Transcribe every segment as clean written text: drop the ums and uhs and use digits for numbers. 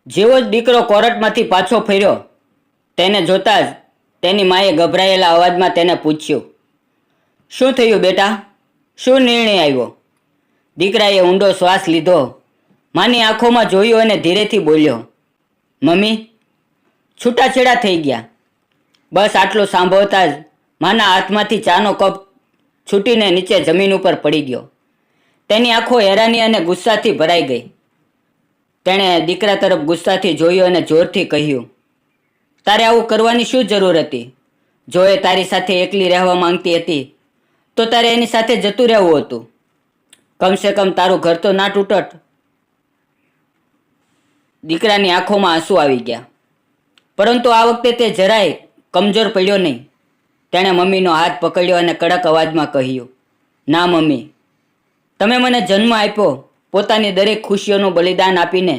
જેવો જ દીકરો કોર્ટમાંથી પાછો ફર્યો તેને જોતા જ તેની માએ ગભરાયેલા અવાજમાં તેને પૂછ્યું, શું થયું બેટા? શું નિર્ણય આવ્યો? દીકરાએ ઊંડો શ્વાસ લીધો, માની આંખોમાં જોયું અને ધીરેથી બોલ્યો, મમ્મી, છૂટાછેડા થઈ ગયા. બસ આટલું સાંભળતા જ માના હાથમાંથી ચાનો કપ છૂટીને નીચે જમીન ઉપર પડી ગયો. તેની આંખો હેરાની અને ગુસ્સાથી ભરાઈ ગઈ. તેણે દીકરા તરફ ગુસ્સાથી જોયું અને જોરથી કહ્યું, તારે આવું કરવાની શું જરૂર હતી? જો એ તારી સાથે એકલી રહેવા માંગતી હતી તો તારે એની સાથે જતું રહેવું હતું. કમસે કમ તારું ઘર તો ના તૂટત. દીકરાની આંખોમાં આંસુ આવી ગયા, પરંતુ આ વખતે તે જરાય કમજોર પડ્યો નહીં. તેણે મમ્મીનો હાથ પકડ્યો અને કડક અવાજમાં કહ્યું, ના મમ્મી, તમે મને જન્મ આપ્યો, પોતાની દરેક ખુશીઓનું બલિદાન આપીને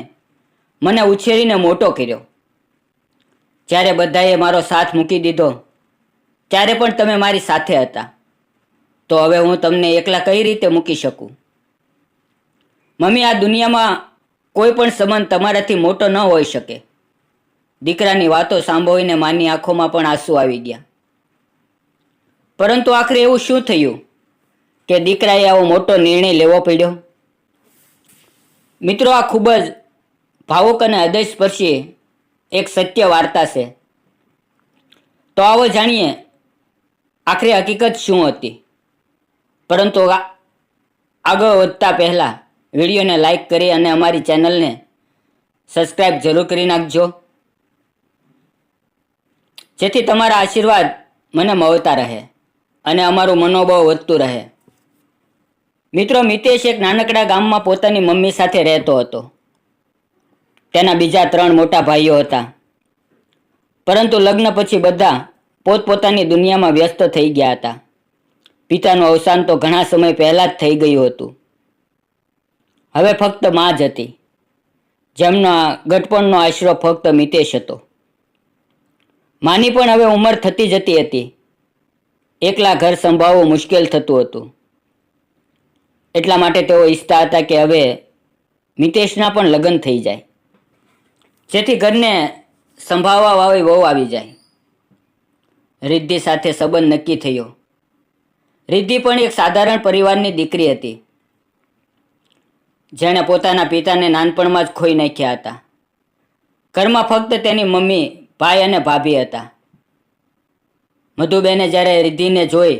મને ઉછેરીને મોટો કર્યો. જ્યારે બધાએ મારો સાથ મૂકી દીધો ત્યારે પણ તમે મારી સાથે હતા. તો હવે હું તમને એકલા કઈ રીતે મૂકી શકું? મમ્મી, આ દુનિયામાં કોઈ પણ સંબંધ તમારાથી મોટો ન હોઈ શકે. દીકરાની વાતો સાંભળીને માની આંખોમાં પણ આંસુ આવી ગયા. પરંતુ આખરે એવું શું થયું કે દીકરાએ આવો મોટો નિર્ણય લેવો પડ્યો? મિત્રો, આ ખૂબ જ ભાવુક અને હૃદયસ્પર્શી એક સત્ય વાર્તા છે. તો આવો જાણીએ આખરે હકીકત શું હતી. પરંતુ આગળ વધતા પહેલાં વિડીયોને લાઈક કરી અને અમારી ચેનલને સબસ્ક્રાઈબ જરૂર કરી નાખજો, જેથી તમારા આશીર્વાદ મને મળતા રહે અને અમારું મનોબળ વધતું રહે. મિત્રો, મિતેશ એક નાનકડા ગામમાં પોતાની મમ્મી સાથે રહેતો હતો. તેના બીજા 3 મોટા ભાઈઓ હતા, પરંતુ લગ્ન પછી બધા પોતપોતાની દુનિયામાં વ્યસ્ત થઈ ગયા હતા. પિતાનું અવસાન તો ઘણા સમય પહેલાં જ થઈ ગયું હતું. હવે ફક્ત મા જ હતી, જેમના ગટપણનો આશરો ફક્ત મિતેશ હતો. માની પણ હવે ઉંમર થતી જતી હતી. એકલા ઘર સંભાળવું મુશ્કેલ થતું હતું. એટલા માટે તેઓ ઈચ્છતા હતા કે હવે મિતેશના પણ લગ્ન થઈ જાય, જેથી ઘરને સંભાળવા વાળી વહુ આવી જાય. રિદ્ધિ સાથે સંબંધ નક્કી થયો. રિદ્ધિ પણ એક સાધારણ પરિવારની દીકરી હતી, જેણે પોતાના પિતાને નાનપણમાં જ ખોઈ નાખ્યા હતા. ઘરમાં ફક્ત તેની મમ્મી, ભાઈ અને ભાભી હતા. મધુબેને જ્યારે રિદ્ધિને જોઈ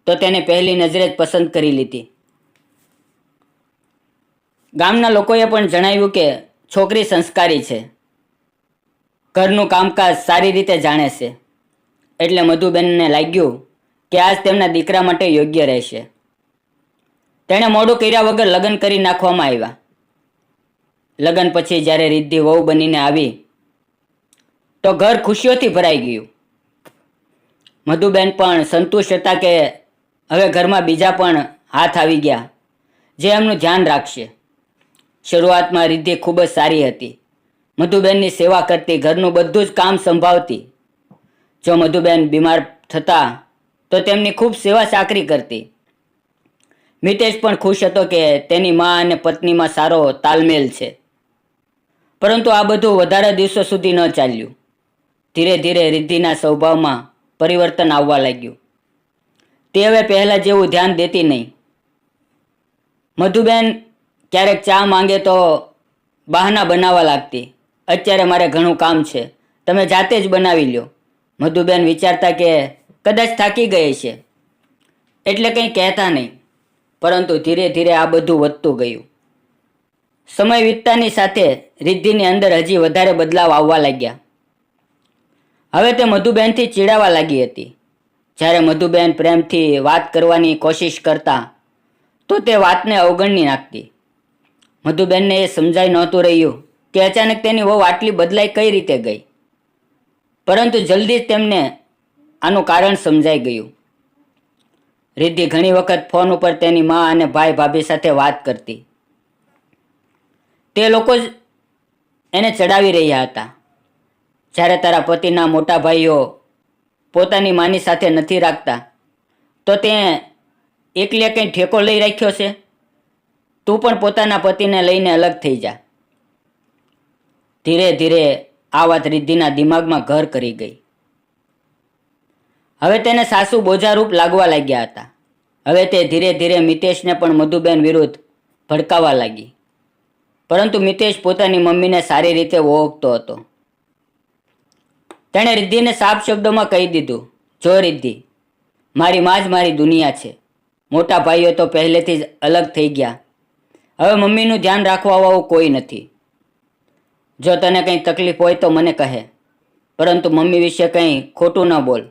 તો તેને પહેલી નજરે જ પસંદ કરી લીધી. ગામના લોકોએ પણ જણાવ્યું કે છોકરી સંસ્કારી છે, ઘરનું કામકાજ સારી રીતે જાણે છે. એટલે મધુબેનને લાગ્યું કે આજ તેમના દીકરા માટે યોગ્ય રહેશે. તેણે મોડું કર્યા વગર લગ્ન કરી નાખવામાં આવ્યા. લગ્ન પછી જ્યારે રિદ્ધિ વહુ બનીને આવી તો ઘર ખુશીઓથી ભરાઈ ગયું. મધુબેન પણ સંતુષ્ટ હતા કે હવે ઘરમાં બીજા પણ હાથ આવી ગયા જે એમનું ધ્યાન રાખશે. શરૂઆતમાં રિદ્ધિ ખૂબ જ સારી હતી. મધુબેનની સેવા કરતી, ઘરનું બધું જ કામ સંભાળતી. જો મધુબેન બીમાર થતા તો તેમની ખૂબ સેવા ચાકરી કરતી. મિતેશ પણ ખુશ હતો કે તેની મા અને પત્નીમાં સારો તાલમેલ છે. પરંતુ આ બધું વધારે દિવસો સુધી ન ચાલ્યું. ધીરે ધીરે રિદ્ધિના સ્વભાવમાં પરિવર્તન આવવા લાગ્યું. તે હવે પહેલાં જેવું ધ્યાન દેતી નહીં. મધુબેન ક્યારેક ચા માંગે તો બહાના બનાવવા લાગતી. અત્યારે મારે ઘણું કામ છે, તમે જાતે જ બનાવી લ્યો. મધુબેન વિચારતા કે કદાચ થાકી ગઈ છે એટલે કંઈ કહેતા નહીં. પરંતુ ધીરે ધીરે આ બધું વધતું ગયું. સમય વીતતાની સાથે રિદ્ધિની અંદર હજી વધારે બદલાવ આવવા લાગ્યા. હવે તે મધુબેનથી ચીડાવા લાગી હતી. જ્યારે મધુબેન પ્રેમથી વાત કરવાની કોશિશ કરતા તો તે વાતને અવગણી નાખતી. મધુબેનને એ સમજાઈ નહોતું રહ્યું કે અચાનક તેની વહુ આટલી બદલાઈ કઈ રીતે ગઈ. પરંતુ જલ્દી જ તેમને આનું કારણ સમજાઈ ગયું. રિદ્ધિ ઘણી વખત ફોન ઉપર તેની મા અને ભાઈ ભાભી સાથે વાત કરતી. તે લોકો જ એને ચડાવી રહ્યા હતા. જ્યારે તારા પતિના મોટા ભાઈઓ પોતાની માની સાથે નથી રાખતા તો તે એકલે કંઈ ઠેકો લઈ રાખ્યો છે. તું પણ પોતાના પતિને લઈને અલગ થઈ જા. ધીરે ધીરે આ વાત રિદ્ધિના દિમાગમાં ઘર કરી ગઈ. હવે તેને સાસુ બોજારૂપ લાગવા લાગ્યા હતા. હવે તે ધીરે ધીરે મિતેશને પણ મધુબેન વિરુદ્ધ ભડકાવા લાગી. પરંતુ મિતેશ પોતાની મમ્મીને સારી રીતે ઓળખતો હતો. તેણે રિદ્ધિને સાફ શબ્દોમાં કહી દીધું, જો રિદ્ધિ, મારી માં જ મારી દુનિયા છે. મોટા ભાઈઓ તો પહેલેથી જ અલગ થઈ ગયા. હવે મમ્મીનું ધ્યાન રાખવાવાળું કોઈ નથી. જો તને કંઈ તકલીફ હોય તો મને કહે, પરંતુ મમ્મી વિશે કંઈ ખોટું ન બોલ.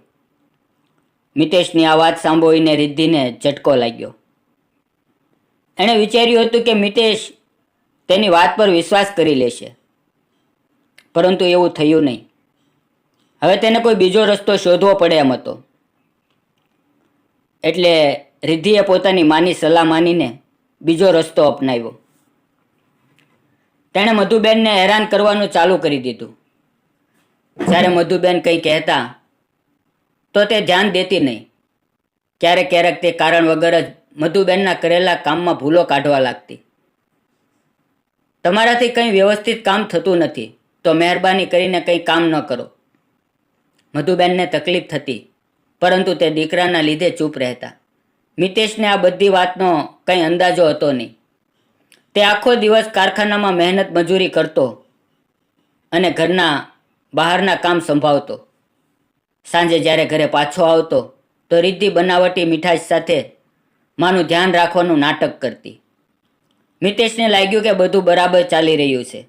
મિતેશની આ વાત સાંભળીને રિદ્ધિને ઝટકો લાગ્યો. એણે વિચાર્યું હતું કે મિતેશ તેની વાત પર વિશ્વાસ કરી લેશે, પરંતુ એવું થયું નહીં. હવે તેને કોઈ બીજો રસ્તો શોધવો પડે એમ હતો. એટલે રિદ્ધિએ પોતાની માની સલાહ માનીને બીજો રસ્તો અપનાવ્યો. તેણે મધુબેનને હેરાન કરવાનું ચાલુ કરી દીધું. જ્યારે મધુબેન કંઈ કહેતા તો તે ધ્યાન દેતી નહીં. ક્યારેક ક્યારેક તે કારણ વગર જ મધુબેનના કરેલા કામમાં ભૂલો કાઢવા લાગતી. તમારાથી કંઈ વ્યવસ્થિત કામ થતું નથી તો મહેરબાની કરીને કંઈ કામ ન કરો. મધુબેનને તકલીફ થતી, પરંતુ તે દીકરાના લીધે ચૂપ રહેતા. મિતેશને આ બધી વાતનો કંઈ અંદાજો હતો નહીં. તે આખો દિવસ કારખાનામાં મહેનત મજૂરી કરતો અને ઘરના બહારના કામ સંભાળતો. સાંજે જ્યારે ઘરે પાછો આવતો તો રિદ્ધિ બનાવટી મીઠાઈ સાથે માનું ધ્યાન રાખવાનું નાટક કરતી. મિતેશને લાગ્યું કે બધું બરાબર ચાલી રહ્યું છે,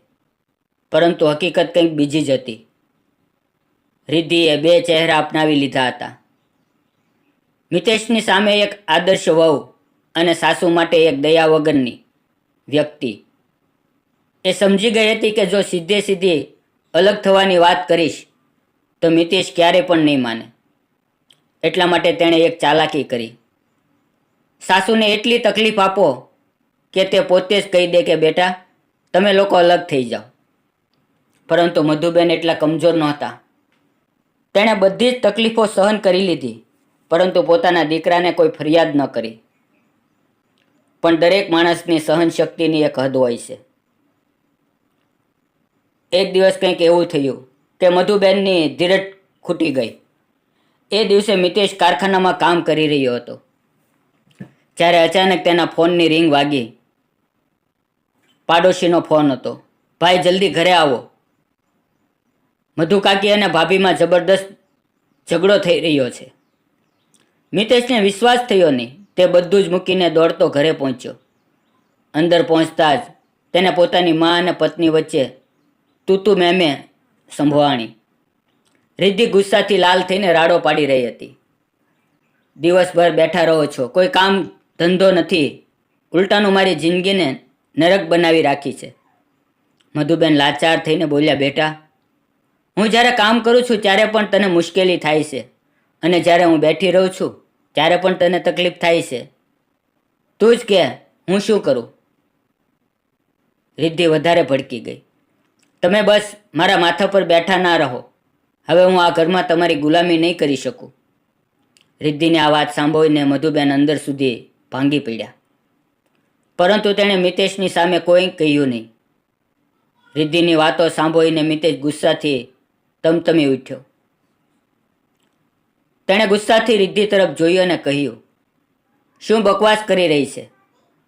પરંતુ હકીકત કંઈક બીજી જ હતી. રિદ્ધિએ બે ચહેરા અપનાવી લીધા હતા. મિતેશની સામે એક આદર્શ વહુ અને સાસુ માટે એક દયા વગરની વ્યક્તિ. એ સમજી ગઈ હતી કે જો સીધે સીધી અલગ થવાની વાત કરીશ તો મિતેશ ક્યારે પણ નહીં માને. એટલા માટે તેણે એક ચાલાકી કરી. સાસુને એટલી તકલીફ આપો કે તે પોતે જ કહી દે કે બેટા તમે લોકો અલગ થઈ જાઓ. પરંતુ મધુબેન એટલા કમજોર નહોતા. તેણે બધી જ તકલીફો સહન કરી લીધી, પરંતુ પોતાના દીકરાને કોઈ ફરિયાદ ન કરી. પણ દરેક માણસની સહન શક્તિની એક હદ હોય છે. એક દિવસ કંઈક એવું થયું કે મધુબેનની ધીરજ ખૂટી ગઈ. એ દિવસે મિતેશ કારખાનામાં કામ કરી રહ્યો હતો. જ્યારે અચાનક તેના ફોનની રિંગ વાગી. પાડોશીનો ફોન હતો. ભાઈ જલ્દી ઘરે આવો. મધુકાકી અને ભાભીમાં જબરદસ્ત ઝઘડો થઈ રહ્યો છે. મિતેશને વિશ્વાસ થયો નહીં. તે બધું જ મૂકીને દોડતો ઘરે પહોંચ્યો. અંદર પહોંચતા જ તેને પોતાની મા અને પત્ની વચ્ચે તૂતું મેમે સંભળાણી. રિદ્ધિ ગુસ્સાથી લાલ થઈને રાડો પાડી રહી હતી. દિવસભર બેઠા રહો છો, કોઈ કામ ધંધો નથી, ઉલટાનું મારી જિંદગીને નરક બનાવી રાખી છે. મધુબેન લાચાર થઈને બોલ્યા, બેટા હું જ્યારે કામ કરું છું ત્યારે પણ તને મુશ્કેલી થાય છે, અને જ્યારે હું બેઠી રહું છું ત્યારે પણ તને તકલીફ થાય છે. તું જ કે હું શું કરું? રિદ્ધિ વધારે ભડકી ગઈ. તમે બસ મારા માથા પર બેઠા ના રહો. હવે હું આ ઘરમાં તમારી ગુલામી નહીં કરી શકું. રિદ્ધિની આ વાત સાંભળીને મધુબેન અંદર સુધી ભાંગી પડ્યા, પરંતુ તેણે મિતેશની સામે કોઈ કહ્યું નહીં. રિદ્ધિની વાતો સાંભળીને મિતેશ ગુસ્સાથી તમતમી ઉઠ્યો. તેણે ગુસ્સાથી રિદ્ધિ તરફ જોયું અને કહ્યું, શું બકવાસ કરી રહી છે?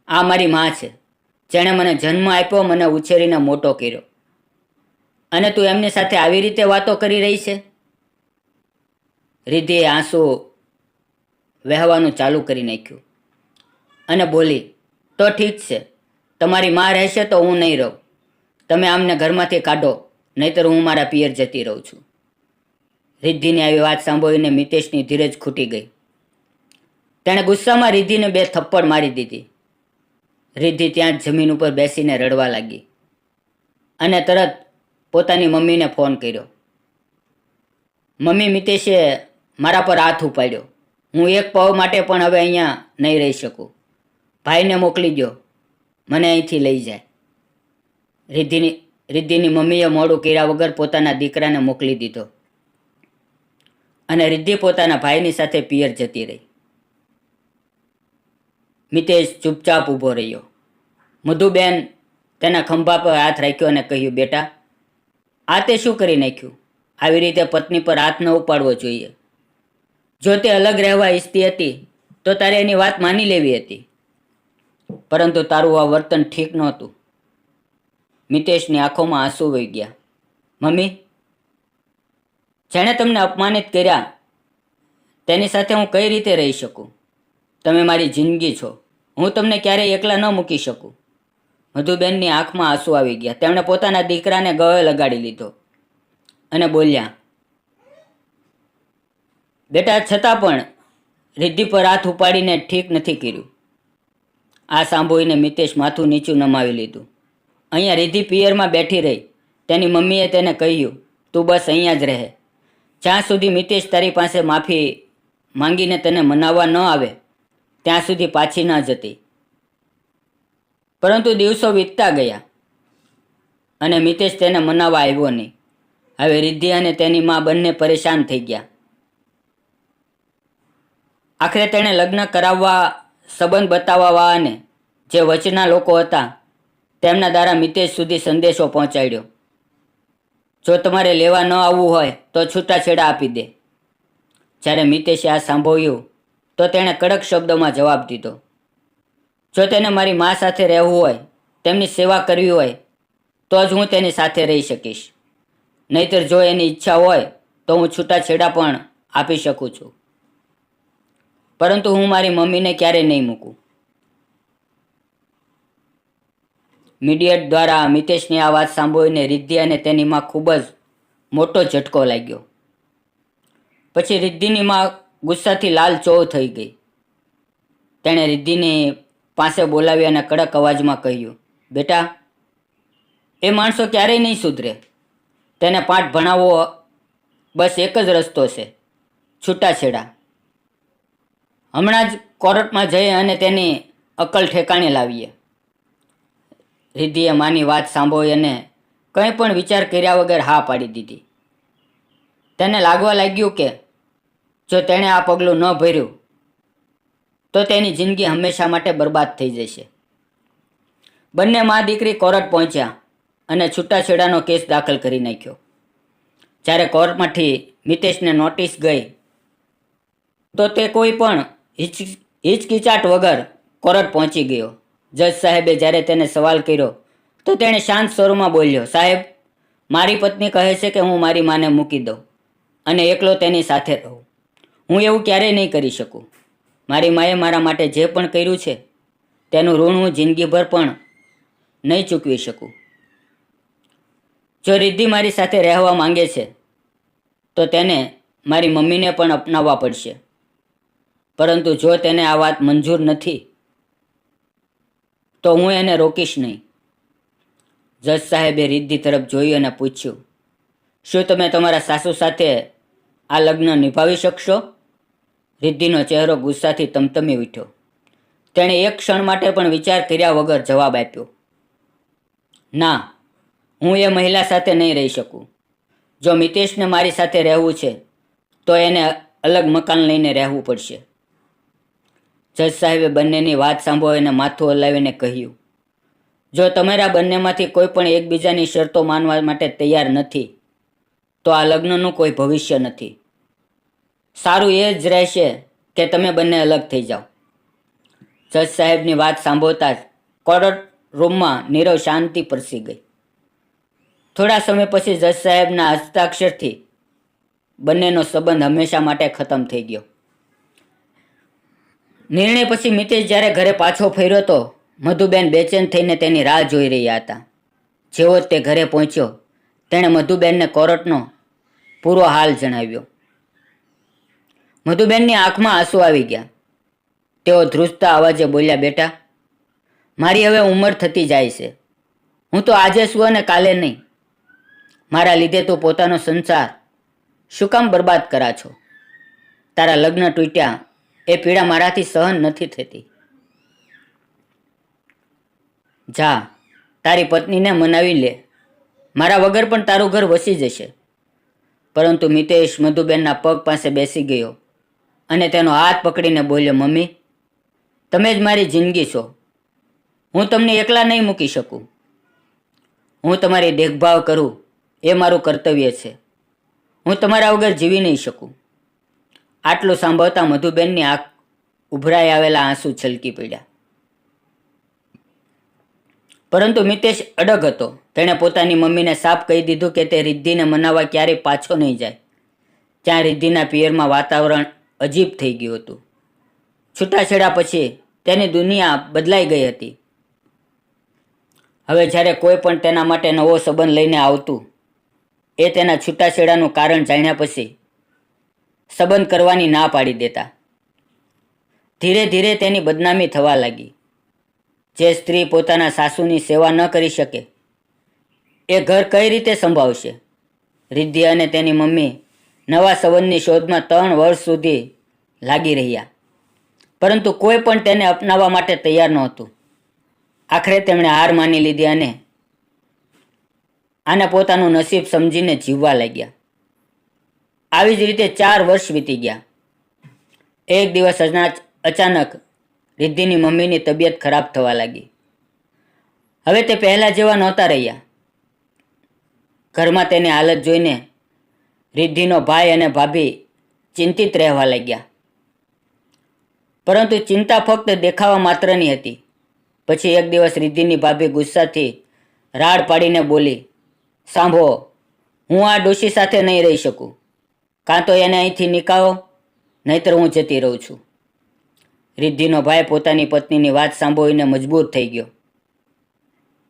આ મારી માં છે, જેણે મને જન્મ આપ્યો, મને ઉછેરીને મોટો કર્યો, અને તું એમની સાથે આવી રીતે વાતો કરી રહી છે? રિદ્ધિએ આંસુ વહેવાનું ચાલુ કરી નાખ્યું અને બોલી, તો ઠીક છે, તમારી માં રહેશે તો હું નહીં રહું. તમે આમને ઘરમાંથી કાઢો, નહીતર હું મારા પિયર જતી રહું છું. રિદ્ધિની આવી વાત સાંભળીને મિતેશની ધીરજ ખૂટી ગઈ. તેણે ગુસ્સામાં રિદ્ધિને 2 થપ્પડ મારી દીધી. રિદ્ધિ ત્યાં જ જમીન ઉપર બેસીને રડવા લાગી અને તરત પોતાની મમ્મીને ફોન કર્યો. મમ્મી, મિતેશે મારા પર હાથ ઉપાડ્યો. હું એક પવ માટે પણ હવે અહીંયા નહીં રહી શકું. ભાઈને મોકલી દો, મને અહીંથી લઈ જાય. રિદ્ધિની મમ્મીએ મોડું કર્યા વગર પોતાના દીકરાને મોકલી દીધો અને રિદ્ધિ પોતાના ભાઈની સાથે પિયર જતી રહી. મિતેશ ચૂપચાપ ઊભો રહ્યો. મધુબેન તેના ખંભા પર હાથ રાખ્યો અને કહ્યું, બેટા આ તે શું કરી નાખ્યું? આવી રીતે પત્ની પર હાથ ન ઉપાડવો જોઈએ. જો તે અલગ રહેવા ઈચ્છતી હતી તો તારે એની વાત માની લેવી હતી, પરંતુ તારું આ વર્તન ઠીક નહોતું. મિતેશની આંખોમાં આંસુ વહી ગયા. મમ્મી, જેણે તમને અપમાનિત કર્યા તેની સાથે હું કઈ રીતે રહી શકું? તમે મારી જિંદગી છો. હું તમને ક્યારેય એકલા ન મૂકી શકું. મધુબેનની આંખમાં આંસુ આવી ગયા. તેમણે પોતાના દીકરાને ગળે લગાડી લીધો અને બોલ્યા, બેટા, છતાં પણ રિદ્ધિ પર હાથ ઉપાડીને ઠીક નથી કર્યું. આ સાંભળીને મિતેશ માથું નીચું નમાવી લીધું. અહીંયા રિદ્ધિ પિયરમાં બેઠી રહી. તેની મમ્મીએ તેને કહ્યું, તું બસ અહીંયા જ રહે. જ્યાં સુધી મિતેશ તારી પાસે માફી માંગીને તને મનાવવા ન આવે ત્યાં સુધી પાછી ન જતી. પરંતુ દિવસો વીતતા ગયા અને મિતેશ તેને મનાવવા આવ્યો નહીં. હવે રિદ્ધિ અને તેની મા બંને પરેશાન થઈ ગયા. આખરે તેણે લગ્ન કરાવવા સંબંધ બતાવવા અને જે વચના લોકો હતા તેમના દ્વારા મિતેશ સુધી સંદેશો પહોંચાડ્યો, જો તમારે લેવા ન આવવું હોય તો છૂટાછેડા આપી દે. જ્યારે મિતેશે આ સાંભળ્યું તો તેણે કડક શબ્દોમાં જવાબ દીધો, જો તેને મારી મા સાથે રહેવું હોય, તેમની સેવા કરવી હોય તો જ હું તેની સાથે રહી શકીશ. નહીતર જો એની ઈચ્છા હોય તો હું છૂટાછેડા પણ આપી શકું છું, પરંતુ હું મારી મમ્મીને ક્યારેય નહીં મૂકું. મીડિયેટ દ્વારા મિતેશની આ વાત સાંભળીને રિદ્ધિ અને તેની માં ખૂબ જ મોટો ઝટકો લાગ્યો. પછી રિદ્ધિની માં ગુસ્સાથી લાલચોળ થઈ ગઈ. તેણે રિદ્ધિની પાસે બોલાવી અને કડક અવાજમાં કહ્યું, બેટા, એ માણસો ક્યારેય નહીં સુધરે. તેને પાઠ ભણાવવો બસ એક જ રસ્તો છે, છૂટાછેડા. હમણાં જ કોર્ટમાં જઈ અને તેની અકલ ઠેકાણે લાવીએ. રિદ્ધિએ માની વાત સાંભળી અને કંઈ પણ વિચાર કર્યા વગર હા પાડી દીધી. તેને લાગવા લાગ્યું કે જો તેણે આ પગલું ન ભર્યું તો તેની જિંદગી હંમેશા માટે બરબાદ થઈ જશે. બંને મા દીકરી કોર્ટ પહોંચ્યા અને છૂટાછેડાનો કેસ દાખલ કરી નાખ્યો. જ્યારે કોર્ટમાંથી મિતેશને નોટિસ ગઈ તો તે કોઈ પણ હિચકિચાટ વગર કોર્ટ પહોંચી ગયો. જજ સાહેબે જ્યારે તેને સવાલ કર્યો તો તેણે શાંત સ્વરમાં બોલ્યો, સાહેબ, મારી પત્ની કહે છે કે હું મારી માને મૂકી દઉં અને એકલો તેની સાથે રહું. હું એવું ક્યારેય નહીં કરી શકું. મારી માએ મારા માટે જે પણ કર્યું છે તેનું ઋણ હું જિંદગીભર પણ નહીં ચૂકવી શકું. જો રિદ્ધિ મારી સાથે રહેવા માંગે છે તો તેને મારી મમ્મીને પણ અપનાવવા પડશે, પરંતુ જો તેને આ વાત મંજૂર નથી તો હું એને રોકીશ નહીં. જજ સાહેબે રિદ્ધિ તરફ જોયું અને પૂછ્યું, શું તમે તમારા સાસુ સાથે આ લગ્ન નિભાવી શકશો? રિદ્ધિનો ચહેરો ગુસ્સાથી તમતમી ઉઠ્યો. તેણે એક ક્ષણ માટે પણ વિચાર કર્યા વગર જવાબ આપ્યો, ના, હું એ મહિલા સાથે નહીં રહી શકું. જો મિતેશને મારી સાથે રહેવું છે તો એને અલગ મકાન લઈને રહેવું પડશે. જજ સાહેબે બંનેની વાત સાંભળીને માથું હલાવીને કહ્યું, જો તમારા બંનેમાંથી કોઈ પણ એકબીજાની શરતો માનવા માટે તૈયાર નથી તો આ લગ્નનું કોઈ ભવિષ્ય નથી. સારું એ જ રહેશે કે તમે બંને અલગ થઈ જાઓ. જજ સાહેબની વાત સાંભળતા જ કોર્ટ રૂમમાં નીરવ શાંતિ પ્રસરી ગઈ. થોડા સમય પછી જજ સાહેબના હસ્તાક્ષરથી બંનેનો સંબંધ હંમેશા માટે ખતમ થઈ ગયો. નિર્ણય પછી મિતેશ જ્યારે ઘરે પાછો ફર્યો તો મધુબેન બેચેન થઈને તેની રાહ જોઈ રહ્યા હતા. જેવો તે ઘરે પહોંચ્યો તેણે મધુબેનને કોર્ટનો પૂરો હાલ જણાવ્યો. મધુબેનની આંખમાં આંસુ આવી ગયા. તેઓ ધ્રુજતા અવાજે બોલ્યા, બેટા, મારી હવે ઉંમર થતી જાય છે. હું તો આજે છું અને કાલે નહીં. મારા લીધે તું પોતાનો સંસાર શું કામ બરબાદ કરા છો? તારા લગ્ન તૂટ્યા એ પીડા મારાથી સહન નથી થતી. જા, તારી પત્નીને મનાવી લે. મારા વગર પણ તારું ઘર વસી જશે. પરંતુ મિતેશ મધુબેનના પગ પાસે બેસી ગયો અને તેનો હાથ પકડીને બોલ્યો, મમ્મી, તમે જ મારી જિંદગી છો. હું તમને એકલા નહીં મૂકી શકું. હું તમારી દેખભાળ કરું એ મારું કર્તવ્ય છે. હું તમારા વગર જીવી નહીં શકું. આટલું સાંભળતા મધુબેનની આંખ ઉભરાઈ આવેલા આંસુ છલકી પડ્યા. પરંતુ મિતેશ અડગ હતો. તેણે પોતાની મમ્મીને સાફ કહી દીધું કે તે રિદ્ધિને મનાવવા ક્યારેય પાછો નહીં જાય. ત્યાં રિદ્ધિના પિયરમાં વાતાવરણ અજીબ થઈ ગયું હતું. છૂટાછેડા પછી તેની દુનિયા બદલાઈ ગઈ હતી. હવે જ્યારે કોઈ પણ તેના માટે નવો સંબંધ લઈને આવતું, એ તેના છૂટાછેડાનું કારણ જાણ્યા પછી સંબંધ કરવાની ના પાડી દેતા. ધીરે ધીરે તેની બદનામી થવા લાગી. જે સ્ત્રી પોતાના સાસુની સેવા ન કરી શકે એ ઘર કઈ રીતે સંભાળશે? રિદ્ધિ અને તેની મમ્મી નવા સંબંધની શોધમાં 3 વર્ષ સુધી લાગી રહ્યા, પરંતુ કોઈ પણ તેને અપનાવવા માટે તૈયાર નહોતું. આખરે તેમણે હાર માની લીધી અને આને પોતાનું નસીબ સમજીને જીવવા લાગ્યા. આવી જ રીતે 4 વર્ષ વીતી ગયા. એક દિવસ અચાનક રિદ્ધિની મમ્મીની તબિયત ખરાબ થવા લાગી. હવે તે પહેલાં જેવા નહોતા રહ્યા. ઘરમાં તેની હાલત જોઈને રિદ્ધિનો ભાઈ અને ભાભી ચિંતિત રહેવા લાગ્યા. પરંતુ ચિંતા ફક્ત દેખાવા માત્રની હતી. પછી એક દિવસ રિદ્ધિની ભાભી ગુસ્સાથી રાડ પાડીને બોલી, સાંભળો, હું આ ડોશી સાથે નહીં રહી શકું. કાં તો એને અહીંથી નીકાળો, નહીતર હું જતી રહું છું. રિદ્ધિનો ભાઈ પોતાની પત્નીની વાત સાંભળીને મજબૂર થઈ ગયો.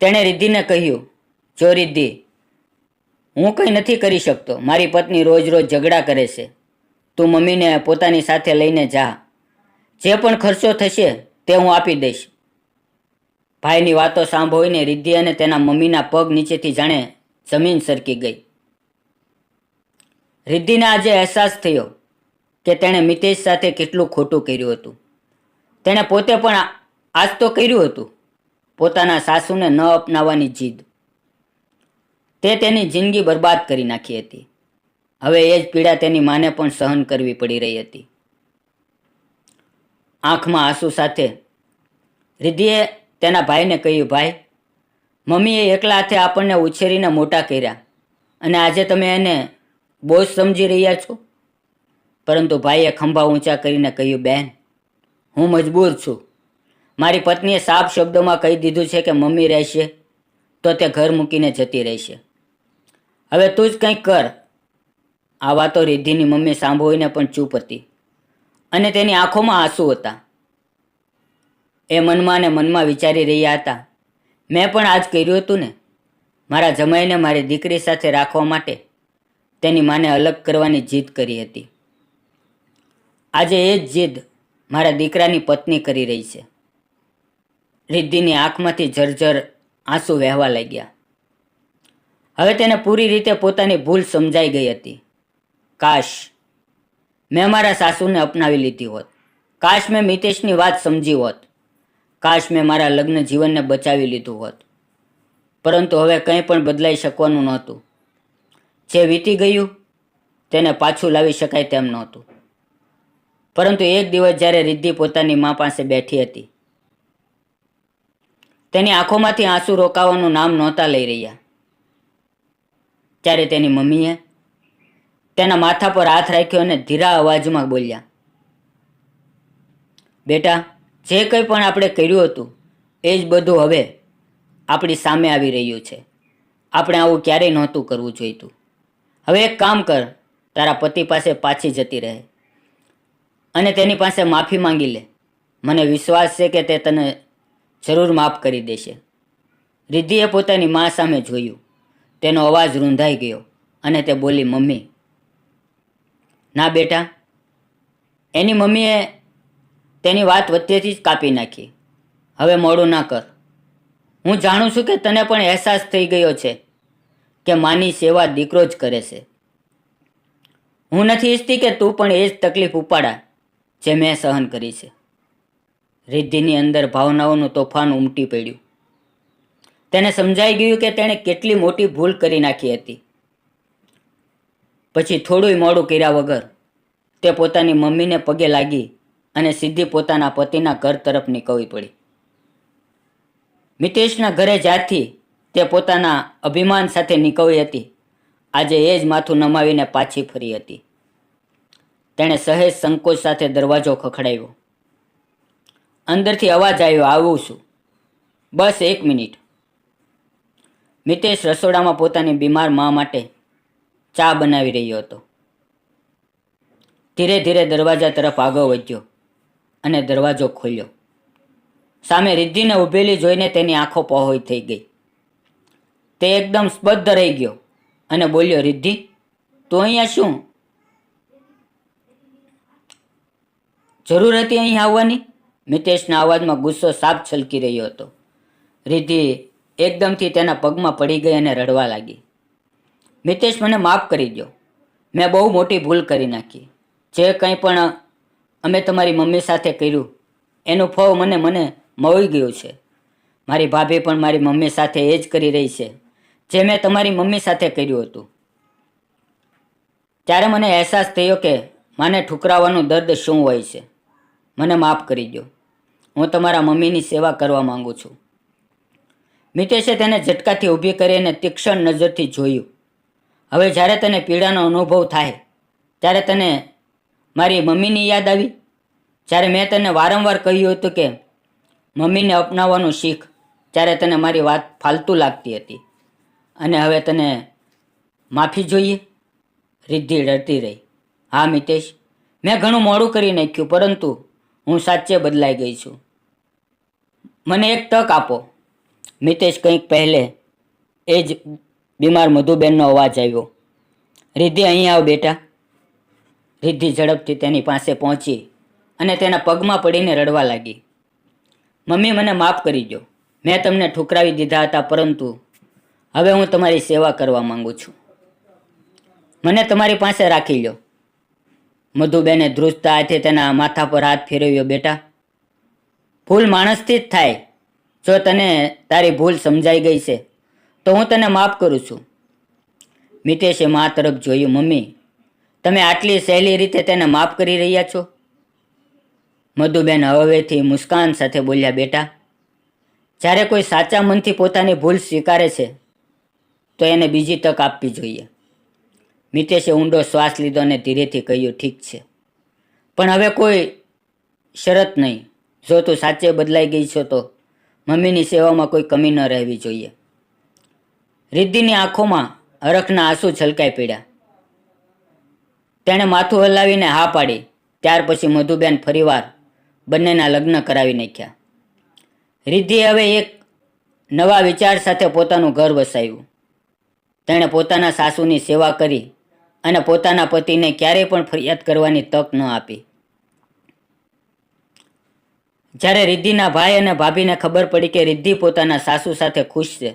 તેણે રિદ્ધિને કહ્યું, જો રિદ્ધિ, હું કંઈ નથી કરી શકતો. મારી પત્ની રોજ રોજ ઝઘડા કરે છે. તું મમ્મીને પોતાની સાથે લઈને જા. જે પણ ખર્ચો થશે તે હું આપી દઈશ. ભાઈની વાતો સાંભળીને રિદ્ધિ અને તેના મમ્મીના પગ નીચેથી જાણે જમીન સરકી ગઈ. રિદ્ધિને આજે અહેસાસ થયો કે તેણે મિતેશ સાથે કેટલું ખોટું કર્યું હતું. તેણે પોતે પણ આજ તો કર્યું હતું, પોતાના સાસુને ન અપનાવવાની જીદ. તે તેની જિંદગી બરબાદ કરી નાખી હતી. હવે એ જ પીડા તેની માને પણ સહન કરવી પડી રહી હતી. આંખમાં આંસુ સાથે રિદ્ધિએ તેના ભાઈને કહ્યું, ભાઈ, મમ્મીએ એકલા હાથે આપણને ઉછેરીને મોટા કર્યા અને આજે તમે એને બોજ સમજી રહ્યા છો. પરંતુ ભાઈએ ખંભા ઊંચા કરીને કહ્યું, બહેન, હું મજબૂર છું. મારી પત્નીએ સાફ શબ્દોમાં કહી દીધું છે કે મમ્મી રહેશે તો તે ઘર મૂકીને જતી રહેશે. હવે તું જ કંઈક કર. આ વાતો રિદ્ધિની મમ્મી સાંભળીને પણ ચૂપ હતી અને તેની આંખોમાં આંસુ હતા. એ મનમાં ને મનમાં વિચારી રહ્યા હતા, મેં પણ આજ કર્યું હતું ને. મારા જમાઈને મારી દીકરી સાથે રાખવા માટે તેની માને અલગ કરવાની જીદ કરી હતી. આજે એ જ જીદ મારા દીકરાની પત્ની કરી રહી છે. રિદ્ધિની આંખમાંથી ઝરઝર આંસુ વહેવા લાગ્યા. હવે તેને પૂરી રીતે પોતાની ભૂલ સમજાઈ ગઈ હતી. કાશ મેં મારા સાસુને અપનાવી લીધી હોત. કાશ મેં મિતેશની વાત સમજી હોત. કાશ મેં મારા લગ્ન જીવનને બચાવી લીધું હોત. પરંતુ હવે કંઈ પણ બદલાઈ શકવાનું નહોતું. જે વીતી ગયું તેને પાછું લાવી શકાય તેમ નહોતું. પરંતુ એક દિવસ જ્યારે રિદ્ધિ પોતાની મા પાસે બેઠી હતી, તેની આંખોમાંથી આંસુ રોકાવાનું નામ નહોતા લઈ રહ્યા, ત્યારે તેની મમ્મીએ તેના માથા પર હાથ રાખ્યો અને ધીરા અવાજમાં બોલ્યા, બેટા, જે કંઈ પણ આપણે કર્યું હતું એ જ બધું હવે આપણી સામે આવી રહ્યું છે. આપણે આવું ક્યારેય નહોતું કરવું જોઈતું. હવે એક કામ કર, તારા પતિ પાસે પાછી જતી રહે અને તેની પાસે માફી માંગી લે. મને વિશ્વાસ છે કે તે તને જરૂર માફ કરી દેશે. રિદ્ધિએ પોતાની મા સામે જોયું. તેનો અવાજ રૂંધાઈ ગયો અને તે બોલી, મમ્મી. ના બેટા, એની મમ્મીએ તેની વાત વચ્ચેથી જ કાપી નાખી. હવે મોડું ના કર. હું જાણું છું કે તને પણ અહેસાસ થઈ ગયો છે કે માની સેવા દીકરો જ કરે છે. હું નથી ઈચ્છતી કે તું પણ એ જ તકલીફ ઉપાડા જે મેં સહન કરી છે. રિદ્ધિની અંદર ભાવનાઓનું તોફાન ઉમટી પડ્યું. તેને સમજાઈ ગયું કે તેણે કેટલી મોટી ભૂલ કરી નાખી હતી. પછી થોડુંય મોડું કર્યા વગર તે પોતાની મમ્મીને પગે લાગી અને સીધી પોતાના પતિના ઘર તરફ નીકળવી પડી. મિતેશના ઘરે જ્યારથી તે પોતાના અભિમાન સાથે નીકળી હતી, આજે એ જ માથું નમાવીને પાછી ફરી હતી. તેણે સહેજ સંકોચ સાથે દરવાજો ખખડાવ્યો. અંદરથી અવાજ આવ્યો, આવું છું. બસ 1 મિનિટ. મિતેશ રસોડામાં પોતાની બીમાર મા માટે ચા બનાવી રહ્યો હતો. ધીરે ધીરે દરવાજા તરફ આગળ વધ્યો અને દરવાજો ખોલ્યો. સામે રિદ્ધિને ઊભેલી જોઈને તેની આંખો પહોળી થઈ ગઈ. તે એકદમ સ્તબ્ધ રહી ગયો અને બોલ્યો, રિદ્ધિ, તું અહીંયા શું? જરૂર હતી અહીં આવવાની? મિતેશના અવાજમાં ગુસ્સો સાફ છલકી રહ્યો હતો. રિદ્ધિ એકદમથી તેના પગમાં પડી ગઈ અને રડવા લાગી. મિતેશ, મને માફ કરી દો. મેં બહુ મોટી ભૂલ કરી નાખી. જે કંઈ પણ અમે તમારી મમ્મી સાથે કર્યું એનું ફળ મને મળી ગયું છે. મારી ભાભી પણ મારી મમ્મી સાથે એ જ કરી રહી છે જે મેં તમારી મમ્મી સાથે કર્યું હતું. ત્યારે મને અહેસાસ થયો કે માને ઠુકરાવવાનું દર્દ શું હોય છે. મને માફ કરી દો. હું તમારા મમ્મીની સેવા કરવા માંગુ છું. મિતેશે તેને ઝટકાથી ઊભી કરીને તીક્ષ્ણ નજરથી જોયું. હવે જ્યારે તને પીડાનો અનુભવ થાય ત્યારે તને મારી મમ્મીની યાદ આવી? જ્યારે મેં તને વારંવાર કહ્યું હતું કે મમ્મીને અપનાવવાનું શીખ, ત્યારે તને મારી વાત ફાલતુ લાગતી હતી અને હવે તને માફી જોઈએ? રિદ્ધિ ડરતી રહી. હા મિતેશ, મેં ઘણું મોડું કરી નાખ્યું, પરંતુ હું સાચે બદલાઈ ગઈ છું. મને એક તક આપો. મિતેશ કંઈક પહેલે એ જ બીમાર મધુબેનનો અવાજ આવ્યો. રિદ્ધિ, અહીં આવ બેટા. રિદ્ધિ ઝડપથી તેની પાસે પહોંચી અને તેના પગમાં પડીને રડવા લાગી. મમ્મી, મને માફ કરી દો. મેં તમને ઠુકરાવી દીધા હતા, પરંતુ હવે હું તમારી સેવા કરવા માંગુ છું. મને તમારી પાસે રાખી લો. મધુબેને ધ્રુજતા હાથે તેના માથા પર હાથ ફેરવ્યો. બેટા, ભૂલ માણસથી જ થાય. જો તને તારી ભૂલ સમજાઈ ગઈ છે તો હું તને માફ કરું છું. મિતેશે મા તરફ જોયું. મમ્મી, તમે આટલી સહેલી રીતે તેને માફ કરી રહ્યા છો? મધુબેન હવેથી મુસ્કાન સાથે બોલ્યા. બેટા, જ્યારે કોઈ સાચા મનથી પોતાની ભૂલ સ્વીકારે છે તો એને બીજી તક આપવી જોઈએ. મિતેશે ઊંડો શ્વાસ લીધો અને ધીરેથી કહ્યું, ઠીક છે, પણ હવે કોઈ શરત નહીં. જો તું સાચે બદલાઈ ગઈ છો તો મમ્મીની સેવામાં કોઈ કમી ન રહેવી જોઈએ. રિદ્ધિની આંખોમાં હરખના આંસુ છલકાઈ પડ્યા. તેણે માથું હલાવીને હા પાડી. ત્યાર પછી મધુબેન ફરીવાર બંનેના લગ્ન કરાવી નાખ્યા. રિદ્ધિએ હવે એક નવા વિચાર સાથે પોતાનું ઘર વસાવ્યું. તેણે પોતાના સાસુની સેવા કરી અને પોતાના પતિને ક્યારેય પણ ફરિયાદ કરવાની તક ન આપી. જ્યારે રિદ્ધિના ભાઈ અને ભાભીને ખબર પડી કે રિદ્ધિ પોતાના સાસુ સાથે ખુશ છે,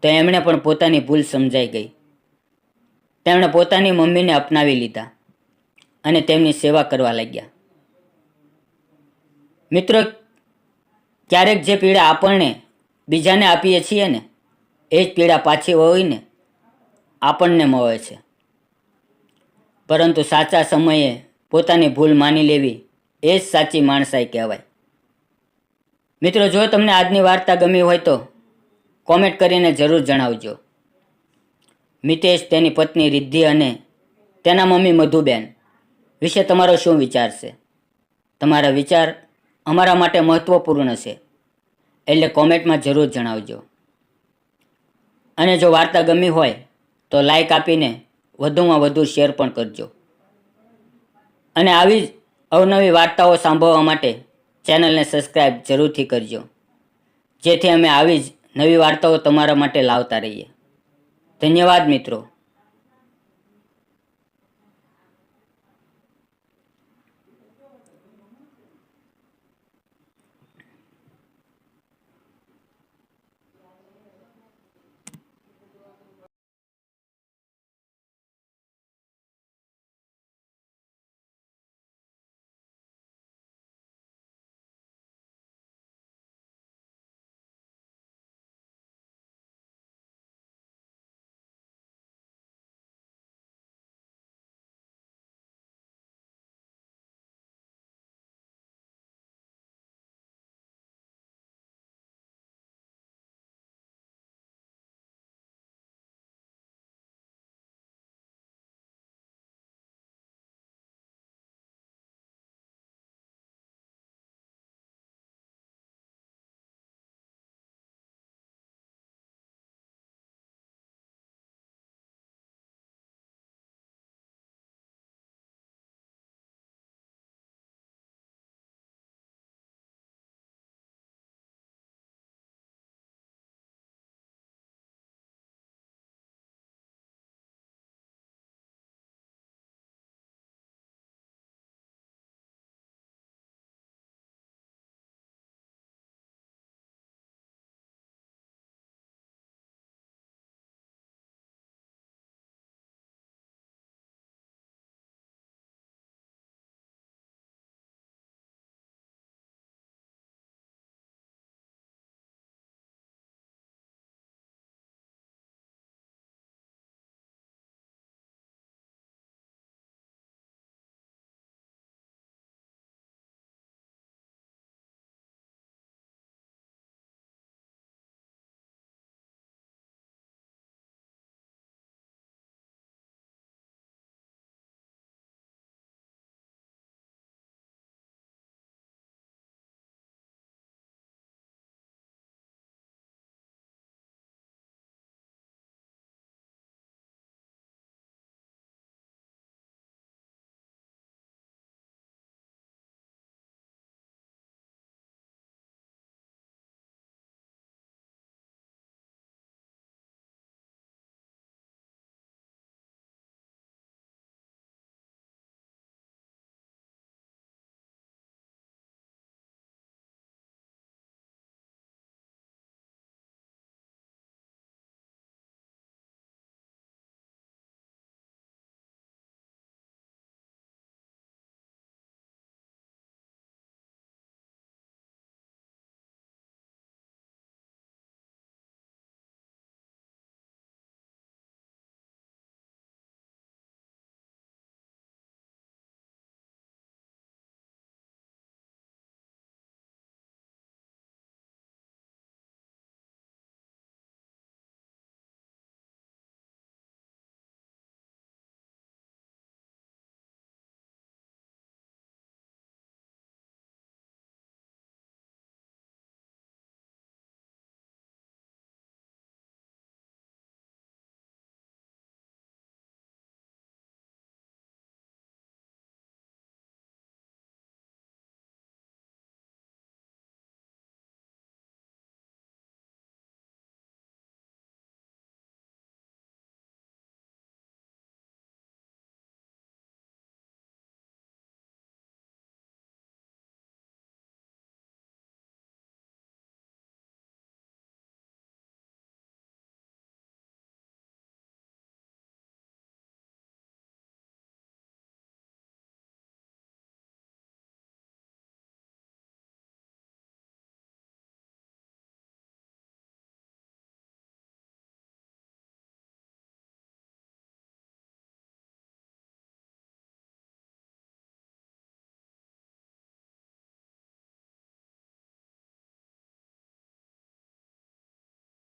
તો એમણે પણ પોતાની ભૂલ સમજાઈ ગઈ. તેમણે પોતાની મમ્મીને અપનાવી લીધા અને તેમની સેવા કરવા લાગ્યા. મિત્રો, ક્યારેક જે પીડા આપણને બીજાને આપીએ છીએ ને, એ જ પીડા પાછી વળીને આપણને મળે છે. પરંતુ સાચા સમયે પોતાની ભૂલ માની લેવી એ જ સાચી માણસાઈ કહેવાય. મિત્રો, જો તમને આજની વાર્તા ગમી હોય તો કોમેન્ટ કરીને જરૂર જણાવજો. મિતેશ, તેની પત્ની રિદ્ધિ અને તેના મમ્મી મધુબેન વિશે તમારો શું વિચાર છે? તમારા વિચાર અમારા માટે મહત્વપૂર્ણ છે, એટલે કોમેન્ટમાં જરૂર જણાવજો. અને જો વાર્તા ગમી હોય તો લાઈક આપીને વધુમાં વધુ શેર પણ કરજો. અને આવી જ અવનવી વાર્તાઓ સાંભળવા માટે ચેનલને સબસ્ક્રાઈબ જરૂરથી કરજો, જેથી અમે આવી જ નવી વાર્તાઓ તમારા માટે લાવતા રહીએ. ધન્યવાદ મિત્રો.